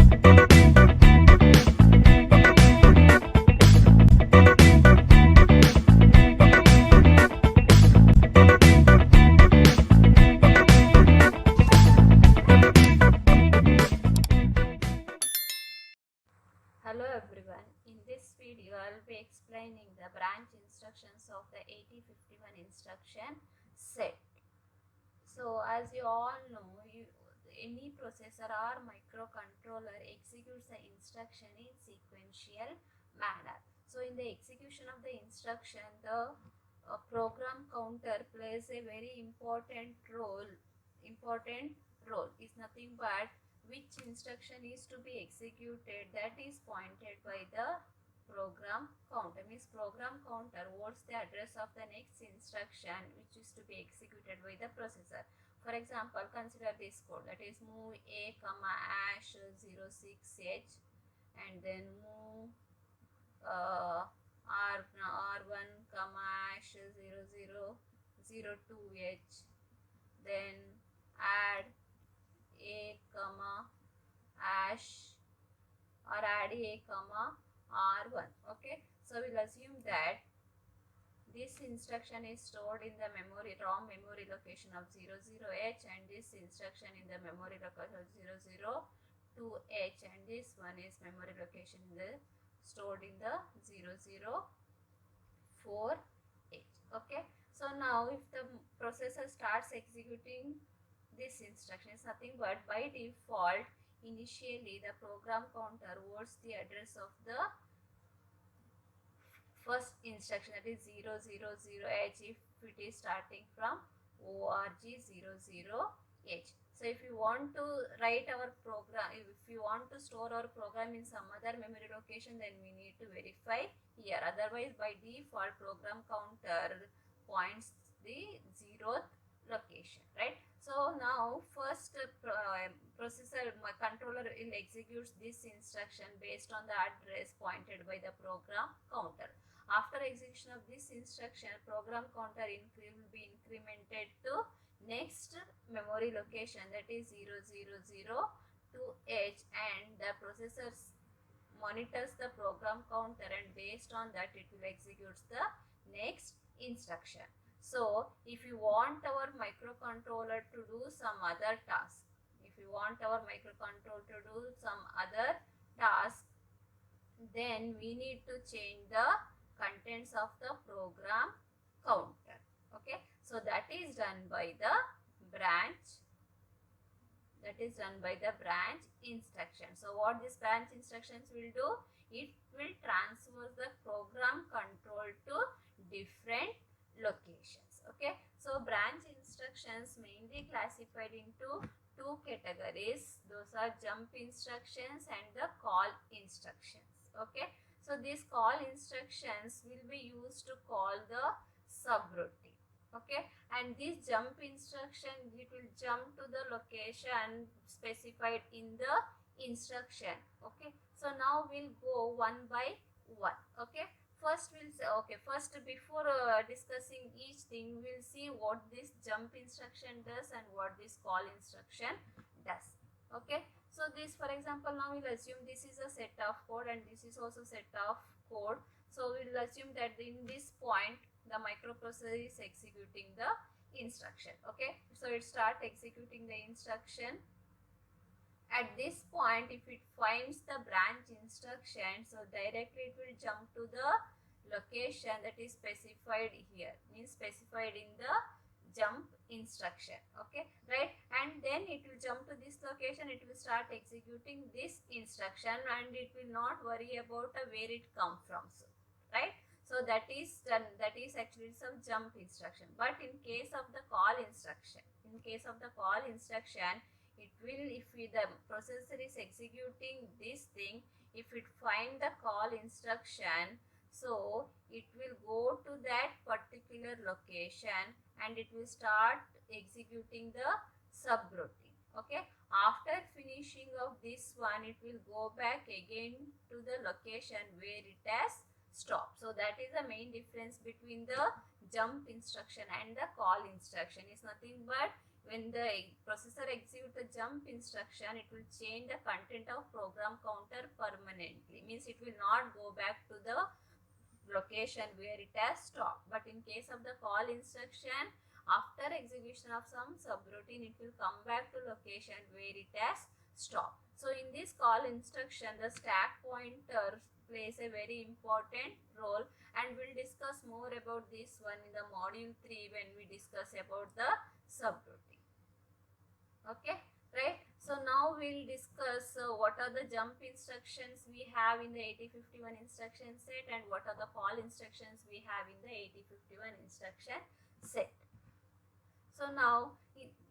Hello everyone, in this video I will be explaining the branch instructions of the 8051 instruction set. So as you all know, any processor or microcontroller executes the instruction in sequential manner. So in the execution of the instruction, the program counter plays a very important role. Important role is nothing but which instruction is to be executed, that is pointed by the program counter. Means program counter what's the address of the next instruction which is to be executed by the processor. For example, consider this code, that is move a comma hash 06h, and then move r1 comma hash 0002h, then add a comma hash or add a comma r1. Okay, so we'll assume that this instruction is stored in the memory ROM memory location of 00h, and this instruction in the memory location of 002h, and this one is memory location in the stored in the 004h. Okay, so now if the processor starts executing this instruction, is nothing but by default initially the program counter what's the address of the first instruction, that is 000h if it is starting from org00h. So if you want to write our program, if you want to store our program in some other memory location, then we need to verify here. Otherwise by default program counter points the 0th location, right? So now first processor controller will execute this instruction based on the address pointed by the program counter. After execution of this instruction, program counter will be incremented to next memory location, that is 0002h, and the processor monitors the program counter, and based on that it will execute the next instruction. So if you want our microcontroller to do some other task, then we need to change the contents of the program counter. Okay, so that is done by the branch instruction. So what this branch instructions will do, it will transfer the program control to different locations. Okay, so branch instructions mainly classified into two categories. Those are jump instructions and the call instructions. Okay, so these call instructions will be used to call the subroutine. Okay, and this jump instruction, it will jump to the location specified in the instruction. Okay, so now we'll go one by one. Okay, first we'll say, okay, first before discussing each thing, we'll see what this jump instruction does and what this call instruction does. Okay, so this, for example, now we'll assume this is a set of code and this is also set of code. So we'll assume that in this point the microprocessor is executing the instruction. Okay, so it start executing the instruction. At this point, if it finds the branch instruction, so directly it will jump to the location that is specified here, means specified in the jump instruction. Okay, right, and then it will jump to this location, it will start executing this instruction, and it will not worry about where it come from. So, right, so that is done, that is actually some jump instruction. But in case of the call instruction, it will, if the processor is executing this thing, if it find the call instruction, so it will go to that particular location and it will start executing the subroutine. Okay, after finishing of this one, it will go back again to the location where it has stopped. So that is the main difference between the jump instruction and the call instruction. Is nothing but when the processor executes the jump instruction, it will change the content of program counter permanently. Means it will not go back to the location where it has stopped. But in case of the call instruction, after execution of some subroutine, it will come back to location where it has stopped. So in this call instruction, the stack pointer plays a very important role, and we'll discuss more about this one in the module 3 when we discuss about the subroutine. Okay, right? So now we'll discuss what are the jump instructions we have in the 8051 instruction set and what are the call instructions we have in the 8051 instruction set. So now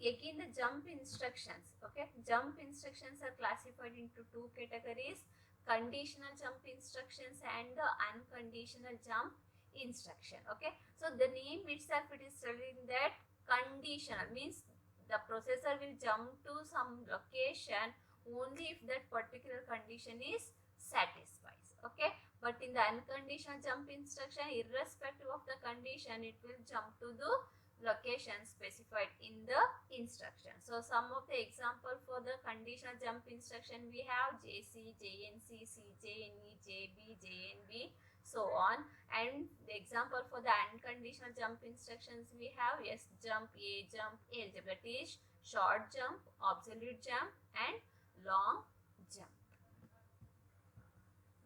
again the jump instructions. Okay, jump instructions are classified into two categories: conditional jump instructions and the unconditional jump instruction. Okay, so the name itself, it is telling that conditional means the processor will jump to some location only if that particular condition is satisfied. Okay, but in the unconditional jump instruction, irrespective of the condition, it will jump to the location specified in the instruction. So some of the example for the conditional jump instruction, we have JC, JNC, CJNE, JB, JNB, so on. And the example for the unconditional jump instructions, we have S jump, A jump, L jump, that is short jump, absolute jump and long jump.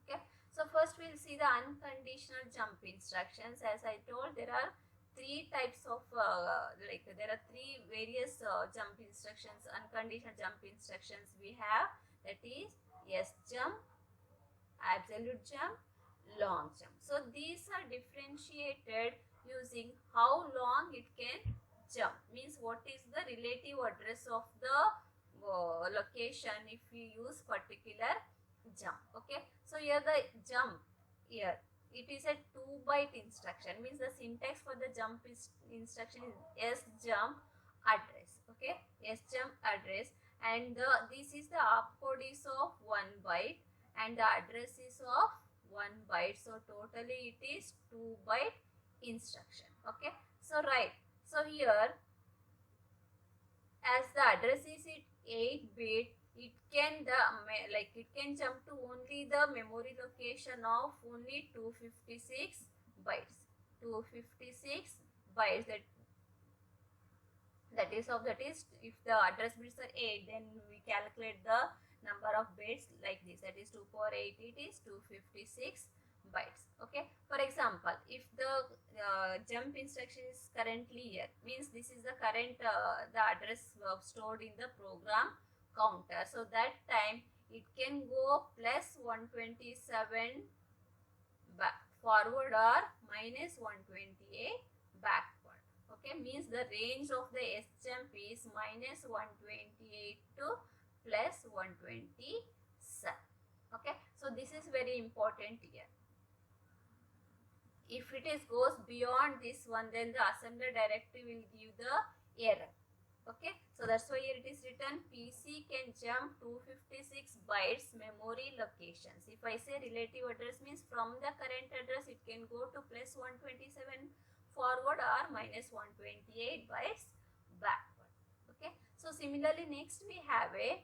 Okay, so first we'll see the unconditional jump instructions. As I told, there are three types of there are three various jump instructions, unconditional jump instructions we have, that is S jump, absolute jump, long jump. So these are differentiated using how long it can jump, means what is the relative address of the location if we use particular jump. Okay, so here the jump, here it is a 2-byte instruction, means the syntax for the jump instruction is S jump address. Okay, S jump address, and this is the opcode is of 1 byte and the address is of 1 byte, so totally it is 2-byte instruction. Okay, so right, so here as the address is 8-bit, it can it can jump to only the memory location of only 256 bytes. 256 bytes, that is if the address bits are 8, then we calculate the number of bits like this, that is 2 power 8, it is 256 bytes. Okay, for example, if the jump instruction is currently here, means this is the current the address stored in the program counter, so that time it can go plus 127 forward or minus 128 backward. Okay, means the range of the S jump is minus 128 to plus 127. Okay, so this is very important here. If it is goes beyond this one, then the assembler directory will give the error. Okay, so that's why here it is written PC can jump 256 bytes memory locations. If I say relative address, means from the current address it can go to plus 127 forward or minus 128 bytes backward. Okay, so similarly next we have a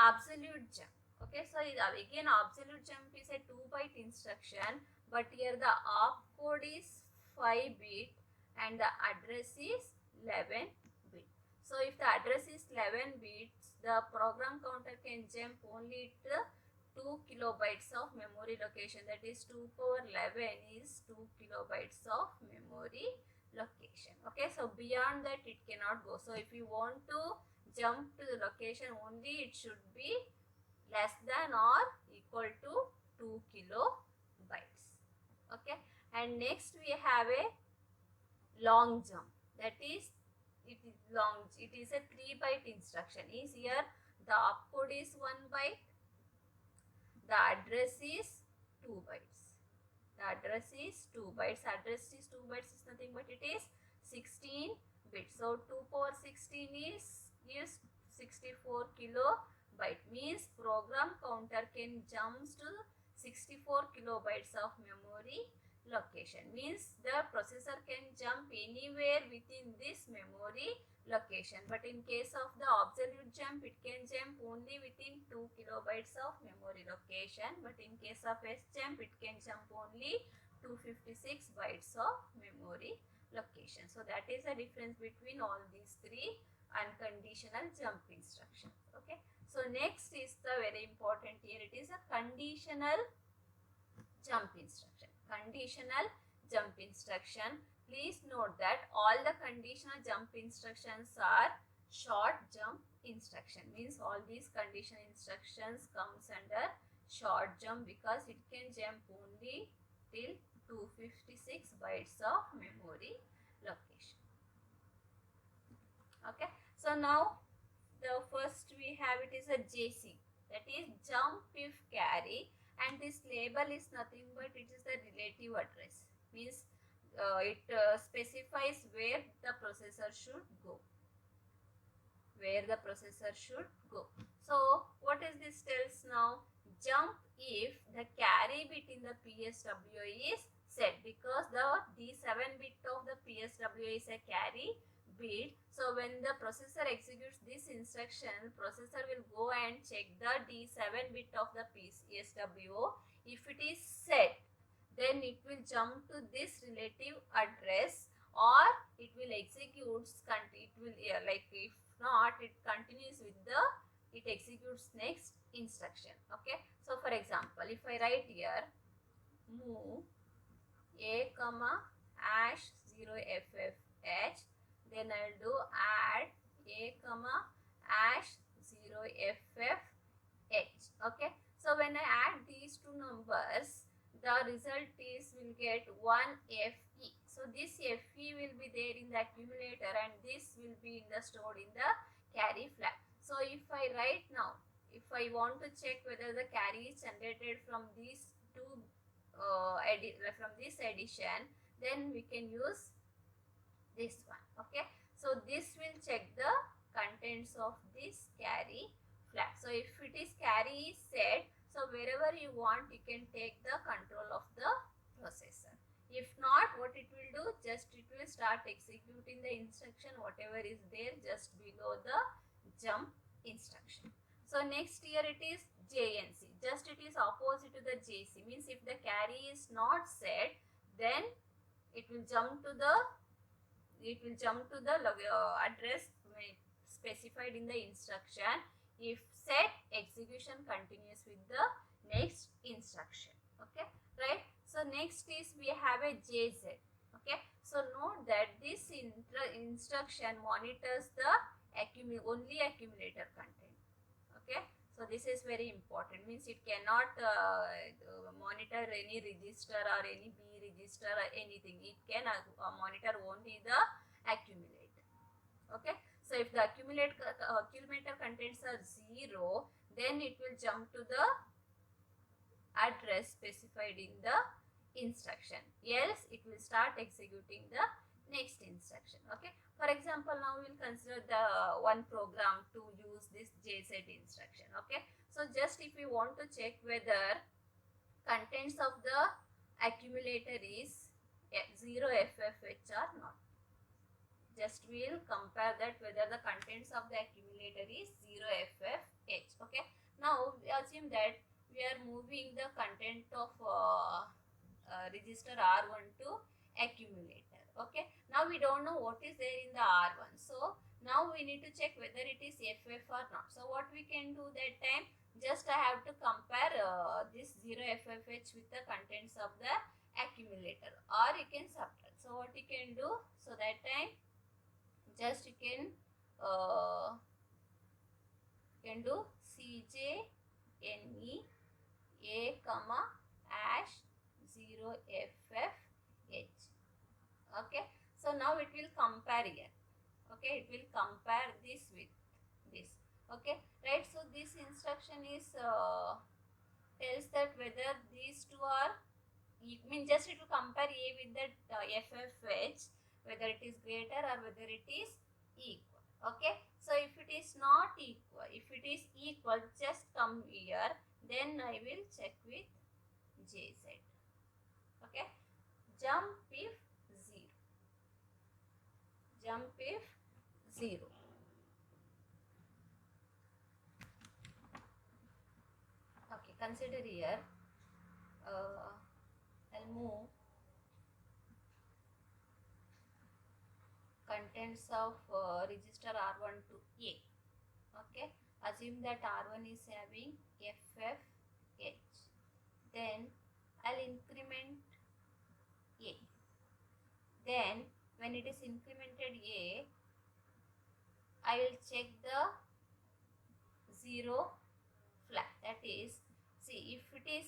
absolute jump. Okay, so again absolute jump is a 2-byte instruction, but here the opcode is 5-bit and the address is 11-bit. So if the address is 11 bits, the program counter can jump only to 2 kilobytes of memory location, that is 2 power 11 is 2 kilobytes of memory location. Okay, so beyond that it cannot go. So if you want to jump to the location only, it should be less than or equal to 2 kilobytes. Okay, and next we have a long jump, that is it is a 3-byte instruction. Is here the opcode is 1 byte, the address is 2 bytes. The address is 2 bytes. Address is 2 bytes is nothing but it is 16 bits. So 2 power 16 is 64 kilobyte, means program counter can jump to 64 kilobytes of memory location. Means the processor can jump anywhere within this memory location, but in case of the absolute jump, it can jump only within 2 kilobytes of memory location, but in case of sjump, it can jump only 256 bytes of memory location. So that is the difference between all these three unconditional jump instructions. Okay, so next is the very important here, it is a conditional jump instruction. Conditional jump instruction, please note that all the conditional jump instructions are short jump instruction. Means all these conditional instructions comes under short jump because it can jump only till 256 bytes of memory location. Okay, so now the first we have, it is a JC, that is jump if carry, and this label is nothing but it is the relative address. Means it specifies where the processor should go. Where the processor should go. So what is this tells now? Jump if the carry bit in the PSW is set, because the D7 bit of the PSW is a carry bit. So when the processor executes this instruction, processor will go and check the D7 bit of the PSW. If it is set, then it will jump to this relative address, or it will execute, it will like if not, it continues with the, it executes next instruction. Okay, so for example, if I write here move a comma hash 0ffh, then I will do add a comma hash 0ffh. Okay, so when I add these two numbers, the result is will get 1FE. So this FE will be there in the accumulator, and this will be in the stored in the carry flag. So if I write now, if I want to check whether the carry is generated from these two from this addition, then we can use this one. Okay, so this will check the contents of this carry flag. So if it is carry is set, so wherever you want, you can take the control of the processor. If not, what it will do, just it will start executing the instruction whatever is there just below the jump instruction. So next here it is JNC. Just it is opposite to the JC. Means if the carry is not set, then it will jump to the address specified in the instruction. If set, execution continues with the next instruction. Okay, right? So next is we have a JZ. Okay, so note that this instruction monitors the only accumulator content. Okay, so this is very important. Means it cannot monitor any register or any B register or anything. It can monitor only the accumulator. Okay, so if the accumulator contents are 0, then it will jump to the address specified in the instruction. Else it will start executing the next instruction. Okay, for example, now we will consider the one program to use this JZ instruction. Okay, so just if we want to check whether contents of the accumulator is 0FFH or not, just we will compare that whether the contents of the accumulator is 0FFH. Okay, now we assume that we are moving the content of register R1 to accumulator. Okay, now we don't know what is there in the R1, so now we need to check whether it is FF or not. So what we can do that time, just I have to compare this 0FFH with the contents of the accumulator, or you can subtract. So what you can do, so that time just you can do CJNE A comma hash 0FFH. Okay, so now it will compare here. Okay, it will compare this with this. Okay, right? So this instruction is tells that whether these two are, just it will compare A with that FFH, whether it is greater or whether it is equal. Okay, so if it is not equal, if it is equal, just come here, then I will check with JZ. Okay, jump if 0. Jump if 0. Okay, consider here. I'll move contents of register R1 to A. Okay, assume that R1 is having FFH. Then I'll increment A. Then when it is incremented A, I will check the 0 flag. That is, see, if it is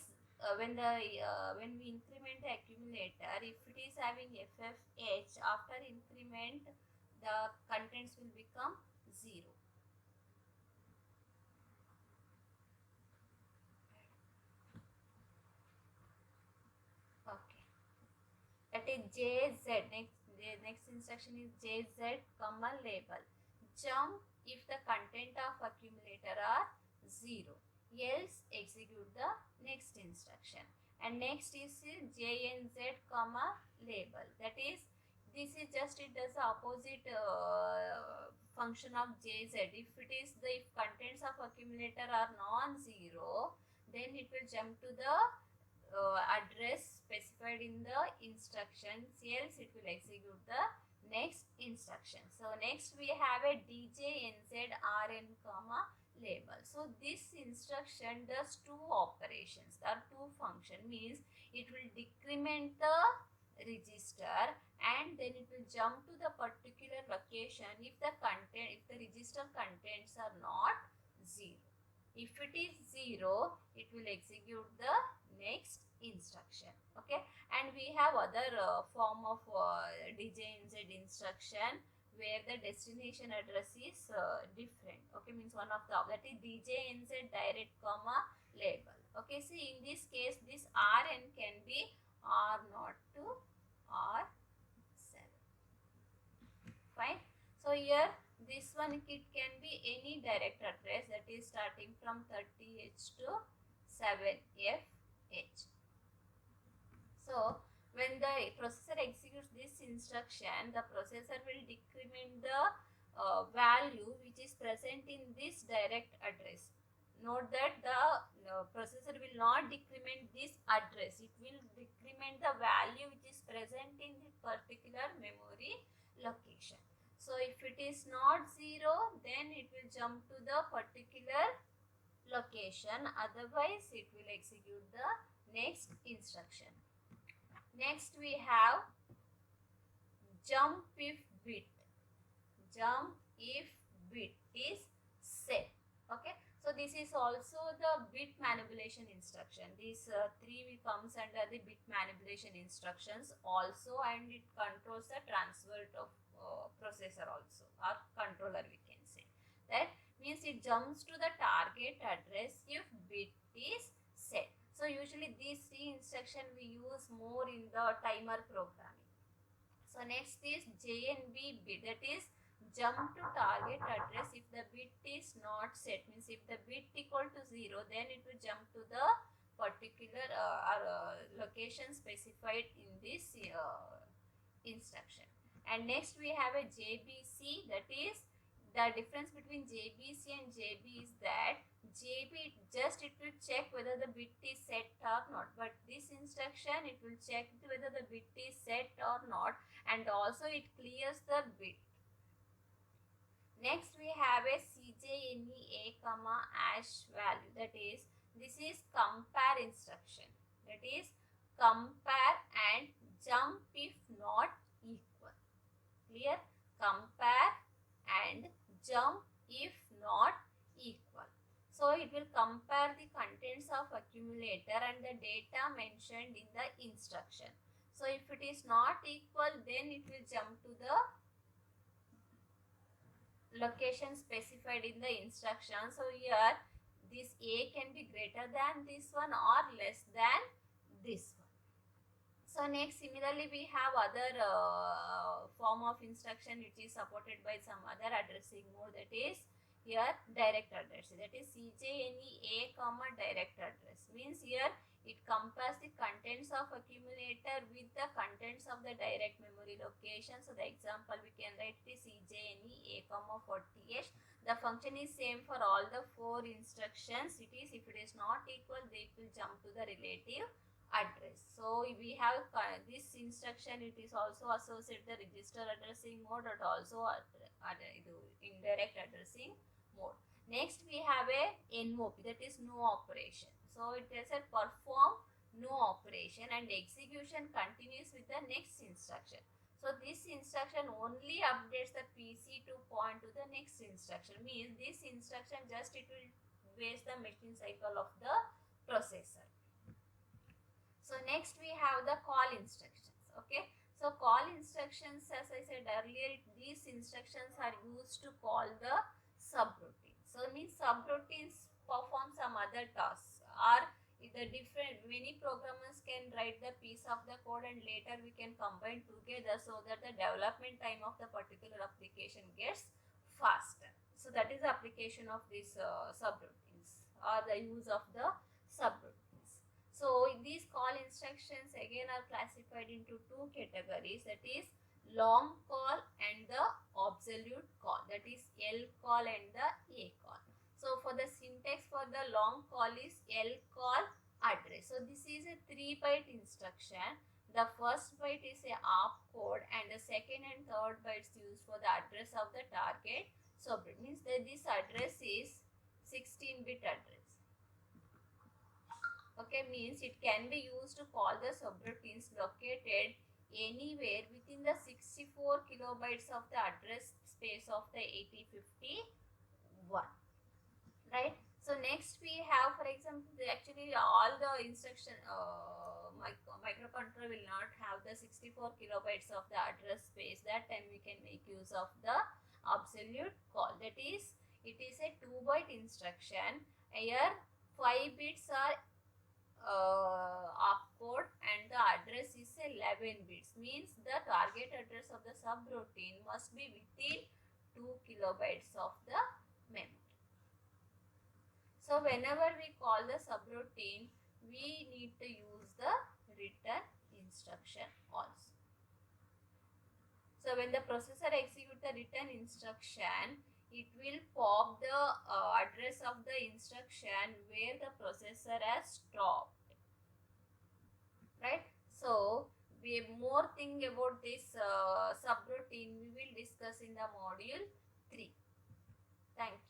when we increment the accumulator, if it is having FFH, after increment the contents will become 0. Okay, that is JZ. Next instruction is JZ comma label. Jump if the content of accumulator are 0, else execute the next instruction. And next is JNZ comma label. That is, this is just, it does the opposite function of JZ. If it is the, if contents of accumulator are non-zero, then it will jump to the address specified in the instructions, else it will execute the next instruction. So next we have a DJNZRN comma label. So this instruction does two operations. There are two functions, means it will decrement the register and then it will jump to the particular location if the register contents are not 0. If it is 0, it will execute the next instruction. Okay, and we have other form of DJNZ instruction where the destination address is different. Okay, means one of the, that is DJNZ direct comma label. Okay, see, in this case this RN can be R0 to R7. Fine. So here this one, it can be any direct address, that is starting from 30H to 7FH. So when the processor executes this instruction, the processor will decrement the value which is present in this direct address. Note that the processor will not decrement this address, it will decrement the value which is present in the particular memory location. So if it is not 0, then it will jump to the particular location, otherwise it will execute the next instruction. Next we have jump if bit. Jump if bit is set. Okay, so this is also the bit manipulation instruction. These three comes under the bit manipulation instructions also, and it controls the transfer of processor also, or controller we can say. That means it jumps to the target address if bit is set. So usually these three instructions we use more in the timer programming. So next is JNB bit, that is jump to target address if the bit is not set, means if the bit equal to 0, then it will jump to the particular location specified in this instruction. And next we have a JBC, that is, the difference between JBC and JB is that JB just, it will check whether the bit is set or not, but this instruction it will check whether the bit is set or not, and also it clears the bit. Next we have a CJNE A comma hash value, that is, this is compare instruction, that is compare and jump if not equal. Clear? Compare and jump if not equal. So it will compare the contents of accumulator and the data mentioned in the instruction. So if it is not equal, then it will jump to the location specified in the instruction. So here this A can be greater than this one or less than this one. So next, similarly we have other form of instruction which is supported by some other addressing mode, that is here direct address, that is CJNE A comma direct address, means here It compares the contents of accumulator with the contents of the direct memory location. So the example we can write is CJNE A, 40H. The function is same for all the 4 instructions. It is, if it is not equal, they will jump to the relative address. So we have this instruction, it is also associated the register addressing mode and also indirect addressing mode. Next we have a NOP, that is no operation. So it is a perform no operation and execution continues with the next instruction. So this instruction only updates the PC to point to the next instruction. Means this instruction just it will waste the machine cycle of the processor. So next we have the call instructions. Okay. So call instructions, as I said earlier, these instructions are used to call the subroutine. So means subroutines perform some other tasks, or the different, many programmers can write the piece of the code and later we can combine together so that the development time of the particular application gets faster. So that is the application of these subroutines or the use of the subroutines. So these call instructions again are classified into 2 categories, that is long call and the absolute call, that is L call and the A call. So for the syntax for the long call is L call address. So this is a 3-byte instruction. The first byte is a opcode and the second and third bytes used for the address of the target. So it means that this address is 16-bit address. Okay, means it can be used to call the subroutines located anywhere within the 64 kilobytes of the address space of the 8051. Right. So next we have, for example, actually all the instruction microcontroller will not have the 64 kilobytes of the address space. That time we can make use of the absolute call. That is, it is a 2-byte instruction. Here 5 bits are opcode and the address is 11 bits. Means the target address of the subroutine must be within 2 kilobytes of the memory. So whenever we call the subroutine, we need to use the return instruction also. So when the processor executes the return instruction, it will pop the address of the instruction where the processor has stopped. Right? So more thing about this subroutine we will discuss in the module 3. Thank you.